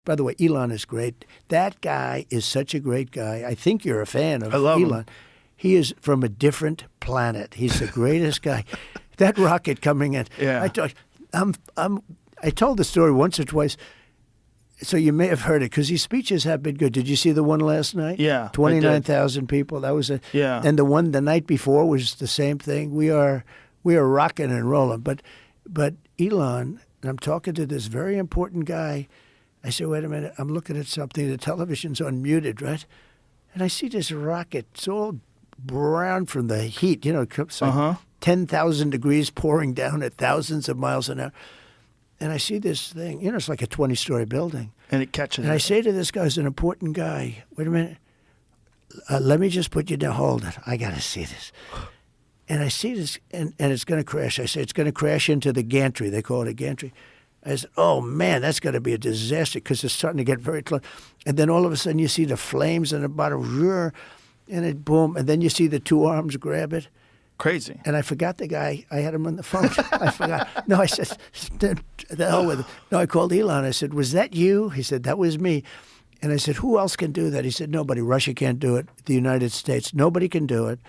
By the way, Elon is great. That guy is such a great guy. I think you're a fan of I love Elon. him. He is from a different planet. He's the greatest guy. That rocket coming in. Yeah. I told the story once or twice, so you may have heard it because these speeches have been good. Did you see the one last night? Yeah, I did. 29,000 people. That was Yeah. And the one the night before was the same thing. We are rocking and rolling. But Elon, and I'm talking to this very important guy. I said, wait a minute, I'm looking at something. The television's unmuted, right? And I see this rocket. It's all brown from the heat. You know, it's like 10,000 degrees pouring down at thousands of miles an hour. And I see this thing. You know, it's like a 20-story building. And it catches And it. I say to this guy, who's an important guy, wait a minute. Let me just put you down. Hold it. I got to see this. And I see this, and it's going to crash. I say, it's going to crash into the gantry. They call it a gantry. I said, oh, man, that's going to be a disaster because it's starting to get very close. And then all of a sudden you see the flames in the bottom, and it boom. And then you see the two arms grab it. Crazy. And I forgot the guy. I had him on the phone. I forgot. No, I said, the hell with it. No, I called Elon. I said, was that you? He said, that was me. And I said, who else can do that? He said, nobody. Russia can't do it. The United States. Nobody can do it.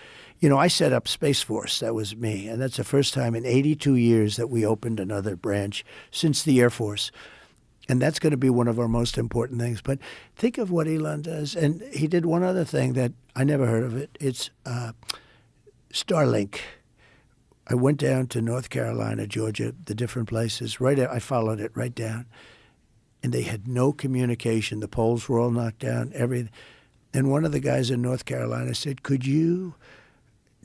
You know, I set up Space Force. That was me. And that's the first time in 82 years that we opened another branch since the Air Force. And that's going to be one of our most important things. But think of what Elon does. And he did one other thing that I never heard of it. It's Starlink. I went down to North Carolina, Georgia, the different places. I followed it right down. And they had no communication. The poles were all knocked down, everything. And one of the guys in North Carolina said, could you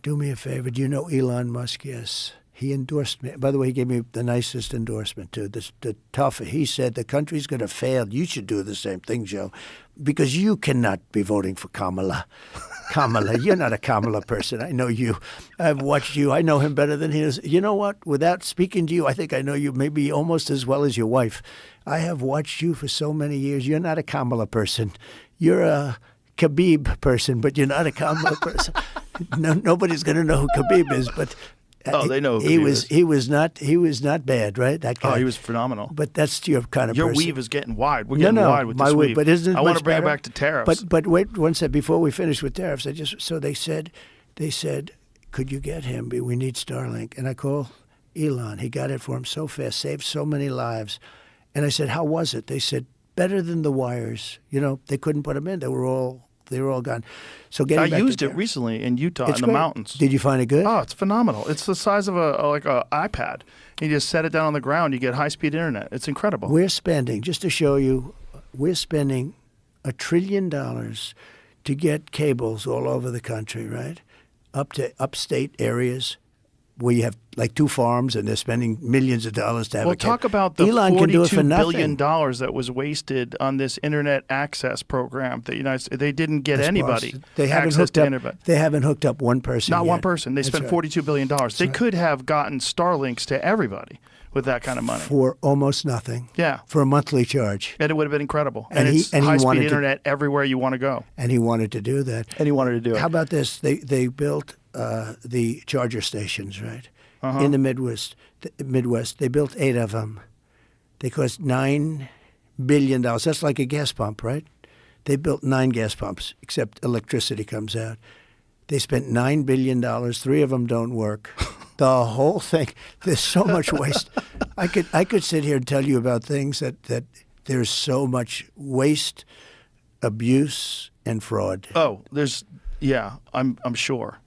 do me a favor? Do you know Elon Musk? Yes. He endorsed me. By the way, he gave me the nicest endorsement, too. The tough. He said, the country's going to fail. You should do the same thing, Joe, because you cannot be voting for Kamala. Kamala, you're not a Kamala person. I know you. I've watched you. I know him better than he is. You know what? Without speaking to you, I think I know you maybe almost as well as your wife. I have watched you for so many years. You're not a Kamala person. You're a Khabib person, but you're not a Kamala person. No, nobody's going to know who Khabib is, but they know who he Khabib was. is. He was not bad, right? That guy. Oh, he was phenomenal. But that's your kind of Your person. weave is getting wide. We're getting wide with this weave. But isn't it I want much to bring better? it back to tariffs. But wait one second before we finish with tariffs. So they said, could you get him? We need Starlink. And I call Elon. He got it for him so fast, saved so many lives. And I said, how was it? They said, better than the wires. You know, they couldn't put them in. They were all gone. So I used it recently in Utah in the mountains. Did you find it good? Oh, it's phenomenal. It's the size of a iPad. You just set it down on the ground. You get high-speed internet. It's incredible. We're spending, just to show you, we're spending $1 trillion to get cables all over the country, right? Up to upstate areas where you have like 2 farms and they're spending millions of dollars to have Well, a cable. talk about the Elon can do it for $42 nothing. billion that was wasted on this internet access program. The United States, they didn't get anybody They haven't access hooked to up. internet. They haven't hooked up one person. Not yet. one person. They spent $42 billion. They could have gotten Starlinks to everybody with that kind of money. For almost nothing. Yeah. For a monthly charge. And it would have been incredible. And it's he high-speed wanted internet everywhere you want to go. And he wanted to do that. And he wanted to do it. How about this? They built the charger stations, right? In the Midwest. They built 8 of them. They cost $9 billion. That's like a gas pump, right? They built 9 gas pumps, except electricity comes out. They spent $9 billion. 3 of them don't work. The whole thing. There's so much waste. I could sit here and tell you about things that there's so much waste, abuse, and fraud. Oh, I'm sure.